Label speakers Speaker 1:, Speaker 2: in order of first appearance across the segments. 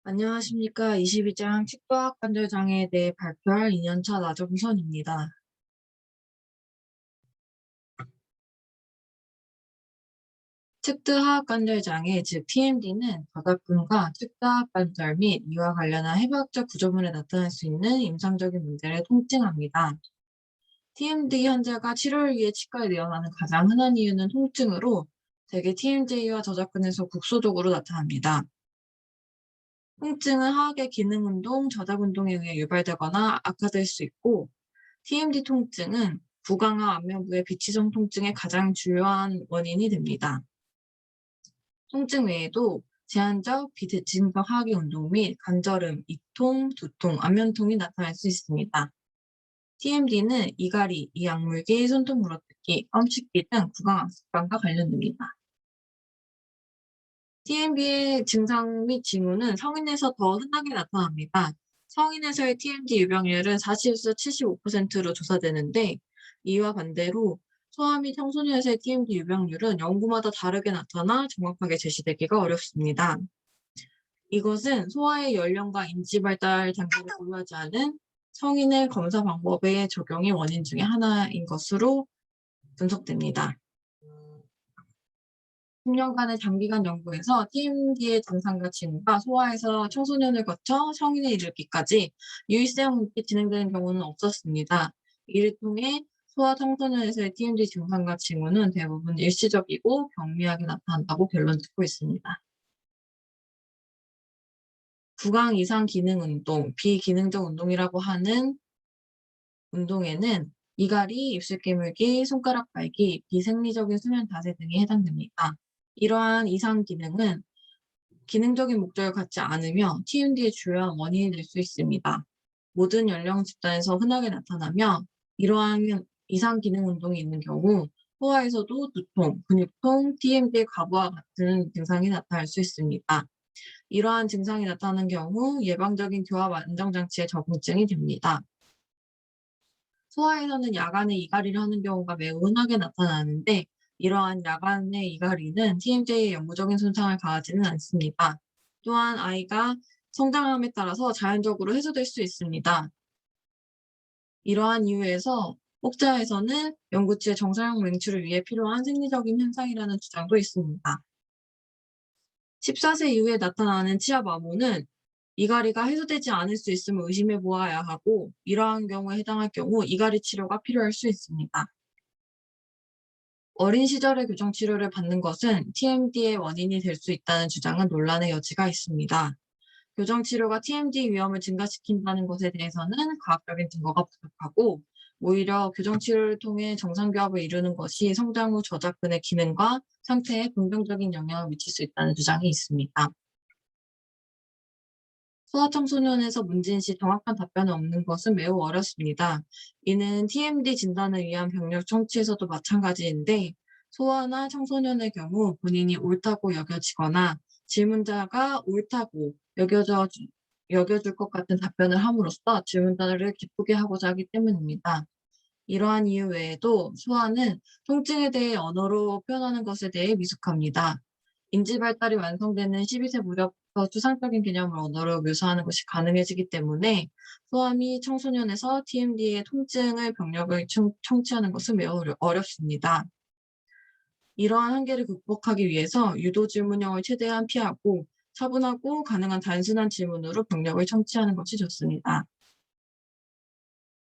Speaker 1: 안녕하십니까. 22장 측도학 관절장애에 대해 발표할 2년차 나정선입니다. 측두하악 관절장애, 즉 TMD는 저작근과 측두하악 관절 및 이와 관련한 해부학적 구조물에 나타날 수 있는 임상적인 문제를 통칭합니다. TMD 환자가 치료를 위해 치과에 내원하는 가장 흔한 이유는 통증으로 대개 TMJ와 저작근에서 국소적으로 나타납니다. 통증은 하악의 기능운동, 저작운동에 의해 유발되거나 악화될 수 있고, TMD 통증은 구강화 안면부의 비치성 통증의 가장 주요한 원인이 됩니다. 통증 외에도 제한적, 비대칭적 하악의 운동 및 간절음, 이통, 두통, 안면통이 나타날 수 있습니다. TMD는 이갈이, 이악물기, 손톱 물어뜯기, 껌씹기 등 구강 악습관과 관련됩니다. TMD의 증상 및 징후는 성인에서 더 흔하게 나타납니다. 성인에서의 TMD 유병률은 40에서 75%로 조사되는데, 이와 반대로 소아 및 청소년에서의 TMD 유병률은 연구마다 다르게 나타나 정확하게 제시되기가 어렵습니다. 이것은 소아의 연령과 인지 발달 단계를 고려하지 않은 성인의 검사 방법의 적용이 원인 중에 하나인 것으로 분석됩니다. 10년간의 장기간 연구에서 TMD의 증상과 징후가 소아에서 청소년을 거쳐 성인에 이르기까지 유의성 있게 진행되는 경우는 없었습니다. 이를 통해 소아 청소년에서의 TMD 증상과 징후는 대부분 일시적이고 경미하게 나타난다고 결론 짓고 있습니다. 구강 이상 기능 운동, 비기능적 운동이라고 하는 운동에는 이갈이, 입술 깨물기, 손가락 빨기, 비생리적인 수면 자세 등이 해당됩니다. 이러한 이상 기능은 기능적인 목적을 갖지 않으며 TMD의 주요한 원인이 될 수 있습니다. 모든 연령 집단에서 흔하게 나타나며 이러한 이상 기능 운동이 있는 경우 소아에서도 두통, 근육통, TMD의 과부하 같은 증상이 나타날 수 있습니다. 이러한 증상이 나타나는 경우 예방적인 교합 안정장치의 적응증이 됩니다. 소아에서는 야간에 이갈이를 하는 경우가 매우 흔하게 나타나는데, 이러한 야간의 이갈이는 TMJ에 영구적인 손상을 가하지는 않습니다. 또한 아이가 성장함에 따라서 자연적으로 해소될 수 있습니다. 이러한 이유에서 혹자에서는 영구치의 정상형 맹출을 위해 필요한 생리적인 현상이라는 주장도 있습니다. 14세 이후에 나타나는 치아 마모는 이갈이가 해소되지 않을 수 있음을 의심해 보아야 하고, 이러한 경우에 해당할 경우 이갈이 치료가 필요할 수 있습니다. 어린 시절에 교정 치료를 받는 것은 TMD의 원인이 될 수 있다는 주장은 논란의 여지가 있습니다. 교정 치료가 TMD 위험을 증가시킨다는 것에 대해서는 과학적인 증거가 부족하고, 오히려 교정 치료를 통해 정상 교합을 이루는 것이 성장 후 저작근의 기능과 상태에 긍정적인 영향을 미칠 수 있다는 주장이 있습니다. 소아청소년에서 문진 시 정확한 답변이 없는 것은 매우 어렵습니다. 이는 TMD 진단을 위한 병력 청취에서도 마찬가지인데, 소아나 청소년의 경우 본인이 옳다고 여겨지거나 질문자가 옳다고 여겨줄 것 같은 답변을 함으로써 질문자를 기쁘게 하고자 하기 때문입니다. 이러한 이유 외에도 소아는 통증에 대해 언어로 표현하는 것에 대해 미숙합니다. 인지 발달이 완성되는 12세 무렵부터 추상적인 개념을 언어로 묘사하는 것이 가능해지기 때문에 소아 및 청소년에서 TMD의 통증의 병력을 청취하는 것은 매우 어렵습니다. 이러한 한계를 극복하기 위해서 유도 질문형을 최대한 피하고 차분하고 가능한 단순한 질문으로 병력을 청취하는 것이 좋습니다.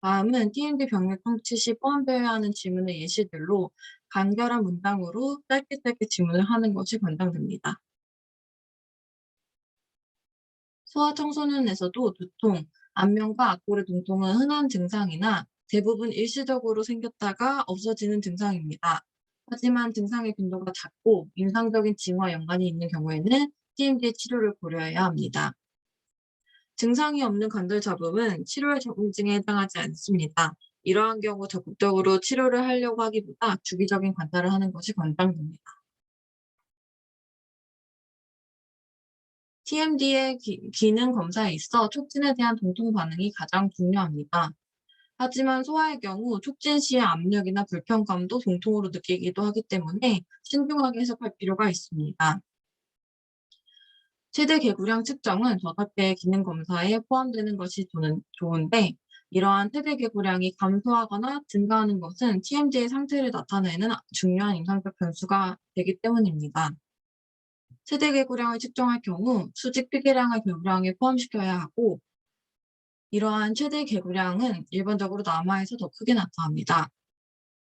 Speaker 1: 다음은 TMD 병력 청취 시 포함되어야 하는 질문의 예시들로 간결한 문장으로 짧게 질문을 하는 것이 권장됩니다. 소아청소년에서도 두통, 안면과 앞골의 통통은 흔한 증상이나 대부분 일시적으로 생겼다가 없어지는 증상입니다. 하지만 증상의 빈도가 작고 임상적인 징후와 연관이 있는 경우에는 TMD의 치료를 고려해야 합니다. 증상이 없는 관절 잡음은 치료의 적응증에 해당하지 않습니다. 이러한 경우 적극적으로 치료를 하려고 하기보다 주기적인 관찰을 하는 것이 권장됩니다. TMD의 기능 검사에 있어 촉진에 대한 동통 반응이 가장 중요합니다. 하지만 소아의 경우 촉진 시의 압력이나 불편감도 동통으로 느끼기도 하기 때문에 신중하게 해석할 필요가 있습니다. 최대 개구량 측정은 5개의 기능 검사에 포함되는 것이 좋은데 이러한 최대 개구량이 감소하거나 증가하는 것은 TMD의 상태를 나타내는 중요한 임상적 변수가 되기 때문입니다. 최대 개구량을 측정할 경우 수직 피계량을 개구량에 포함시켜야 하고 이러한 최대 개구량은 일반적으로 남아에서 더 크게 나타납니다.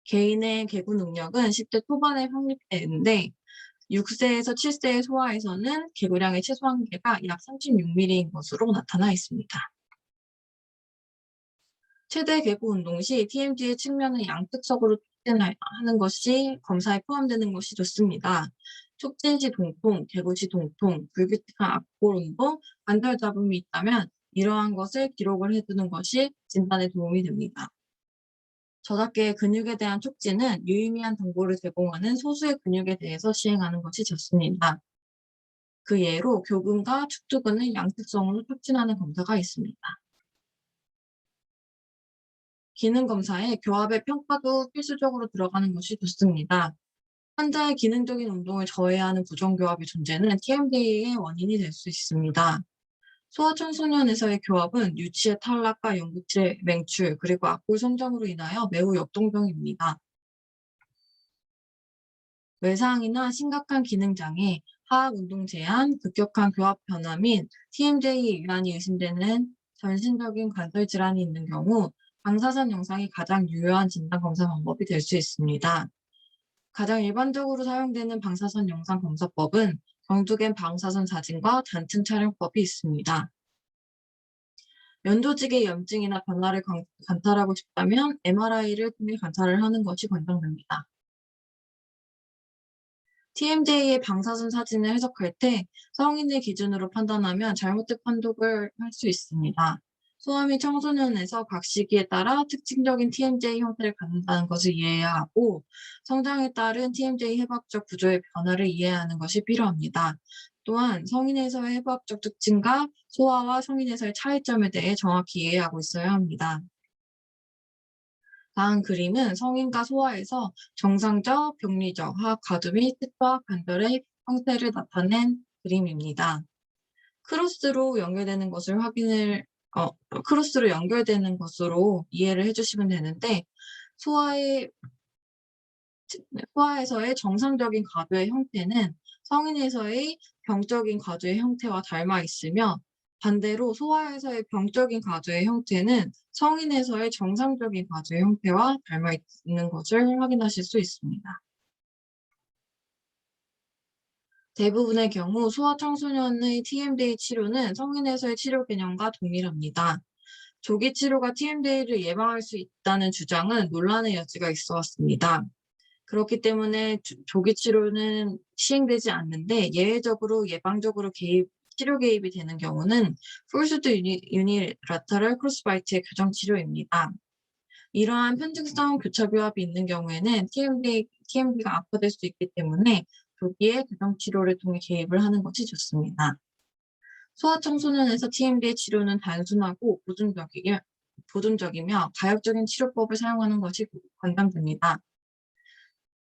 Speaker 1: 개인의 개구 능력은 10대 초반에 확립되는데 6세에서 7세의 소아에서는 개구량의 최소 한계가 약 36mm인 것으로 나타나 있습니다. 최대 개구 운동 시 TMD의 측면을 양측적으로 촉진하는 것이 검사에 포함되는 것이 좋습니다. 촉진 시 동통, 개구 시 동통, 불규칙한 앞골 운동, 관절 잡음이 있다면 이러한 것을 기록을 해두는 것이 진단에 도움이 됩니다. 저작계의 근육에 대한 촉진은 유의미한 정보를 제공하는 소수의 근육에 대해서 시행하는 것이 좋습니다. 그 예로 교근과 축두근을 양측성으로 촉진하는 검사가 있습니다. 기능 검사에 교합의 평가도 필수적으로 들어가는 것이 좋습니다. 환자의 기능적인 운동을 저해하는 부정교합의 존재는 TMD의 원인이 될 수 있습니다. 소아청소년에서의 교합은 유치의 탈락과 연구치의 맹출, 그리고 악골 성장으로 인하여 매우 역동적입니다. 외상이나 심각한 기능장애, 하악운동 제한, 급격한 교합 변화 및 TMJ 위반이 의심되는 전신적인 관절 질환이 있는 경우 방사선 영상이 가장 유효한 진단 검사 방법이 될 수 있습니다. 가장 일반적으로 사용되는 방사선 영상 검사법은 경두겐 방사선 사진과 단층 촬영법이 있습니다. 면조직의 염증이나 변화를 관찰하고 싶다면 MRI를 통해 관찰을 하는 것이 권장됩니다. TMJ의 방사선 사진을 해석할 때 성인을 기준으로 판단하면 잘못된 판독을 할 수 있습니다. 소아 및 청소년에서 각 시기에 따라 특징적인 TMJ 형태를 갖는다는 것을 이해해야 하고 성장에 따른 TMJ 해부학적 구조의 변화를 이해하는 것이 필요합니다. 또한 성인에서의 해부학적 특징과 소아와 성인에서의 차이점에 대해 정확히 이해하고 있어야 합니다. 다음 그림은 성인과 소아에서 정상적, 병리적, 하악 과두 및 특수학 관절의 형태를 나타낸 그림입니다. 크로스로 연결되는 것으로 이해를 해주시면 되는데 소아에서의 정상적인 과두의 형태는 성인에서의 병적인 과두의 형태와 닮아 있으며 반대로 소아에서의 병적인 과두의 형태는 성인에서의 정상적인 과두의 형태와 닮아 있는 것을 확인하실 수 있습니다. 대부분의 경우 소아 청소년의 TMD 치료는 성인에서의 치료 개념과 동일합니다. 조기 치료가 TMD를 예방할 수 있다는 주장은 논란의 여지가 있어 왔습니다. 그렇기 때문에 조기 치료는 시행되지 않는데 예외적으로 예방적으로 치료 개입이 되는 경우는 풀스드 유니라터럴 크로스바이트의 교정 치료입니다. 이러한 편증성 교차교합이 있는 경우에는 TMD가 악화될 수 있기 때문에 조기에 교정 치료를 통해 개입을 하는 것이 좋습니다. 소아 청소년에서 TMD의 치료는 단순하고 보존적이며 가역적인 치료법을 사용하는 것이 권장됩니다.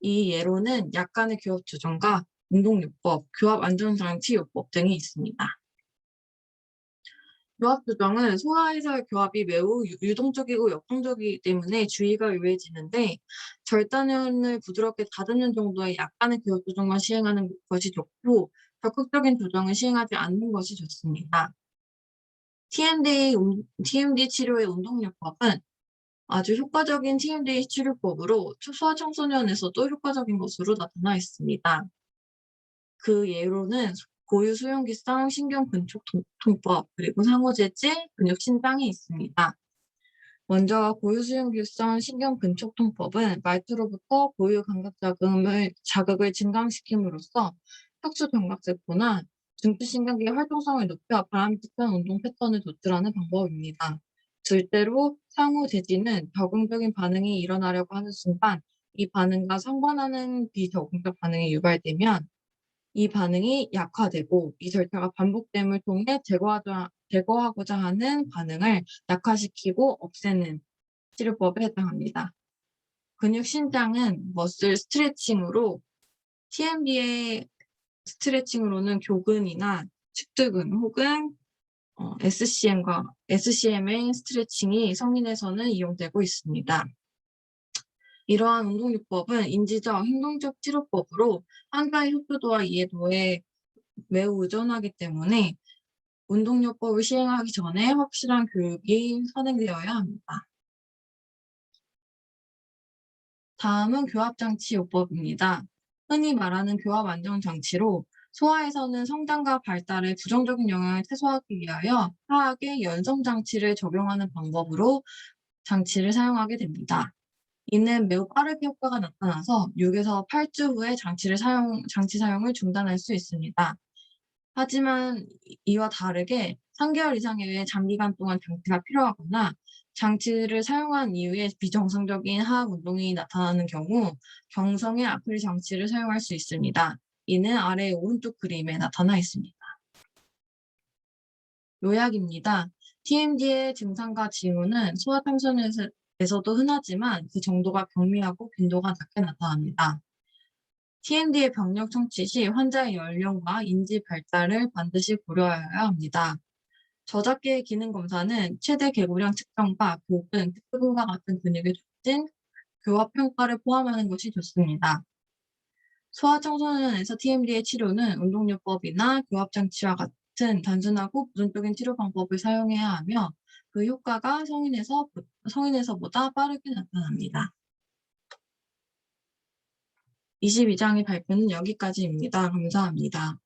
Speaker 1: 이 예로는 약간의 교합 조정과 운동요법, 교합 안전장치 요법 등이 있습니다. 교합 조정은 소아에서의 교합이 매우 유동적이고 역동적이기 때문에 주의가 요해지는데 절단면을 부드럽게 다듬는 정도의 약간의 교합 조정만 시행하는 것이 좋고 적극적인 조정을 시행하지 않는 것이 좋습니다. TMD 치료의 운동요법은 아주 효과적인 TMD 치료법으로 소아 청소년에서도 효과적인 것으로 나타나 있습니다. 그 예로는 고유 수용기성 신경근촉통법 그리고 상호재질 근육신장이 있습니다. 먼저 고유 수용기성 신경근촉통법은 말투로부터 고유 감각 자극을 증강시킴으로써 척추 견각세포나 중추신경계의 활동성을 높여 바람직한 운동 패턴을 도출하는 방법입니다. 절대로 상호재지는 적응적인 반응이 일어나려고 하는 순간 이 반응과 상관하는 비적응적 반응이 유발되면 이 반응이 약화되고 이 절차가 반복됨을 통해 제거하고자 하는 반응을 약화시키고 없애는 치료법에 해당합니다. 근육 신장은 머슬 스트레칭으로 TMD의 스트레칭으로는 교근이나 측두근 혹은 SCM의 스트레칭이 성인에서는 이용되고 있습니다. 이러한 운동요법은 인지적, 행동적 치료법으로 환자의 흡수도와 이해도에 매우 의존하기 때문에 운동요법을 시행하기 전에 확실한 교육이 선행되어야 합니다. 다음은 교합장치요법입니다. 흔히 말하는 교합 안정장치로 소아에서는 성장과 발달에 부정적인 영향을 최소화하기 위하여 하악의 연성장치를 적용하는 방법으로 장치를 사용하게 됩니다. 이는 매우 빠르게 효과가 나타나서 6에서 8주 후에 장치 사용을 중단할 수 있습니다. 하지만 이와 다르게 3개월 이상의 장기간 동안 장치가 필요하거나 장치를 사용한 이후에 비정상적인 하악 운동이 나타나는 경우 경성의 아크릴 장치를 사용할 수 있습니다. 이는 아래 오른쪽 그림에 나타나 있습니다. 요약입니다. TMD의 증상과 징후는 소아청소년에서도 흔하지만 그 정도가 경미하고 빈도가 낮게 나타납니다. TMD의 병력 청취 시 환자의 연령과 인지 발달을 반드시 고려하여야 합니다. 저작계의 기능 검사는 최대 개구량 측정과 교근, 특근과 같은 근육의 촉진, 교합 평가를 포함하는 것이 좋습니다. 소아청소년에서 TMD의 치료는 운동요법이나 교합장치와 같은 단순하고 부정적인 치료 방법을 사용해야 하며 그 효과가 성인에서보다 빠르게 나타납니다. 22장의 발표는 여기까지입니다. 감사합니다.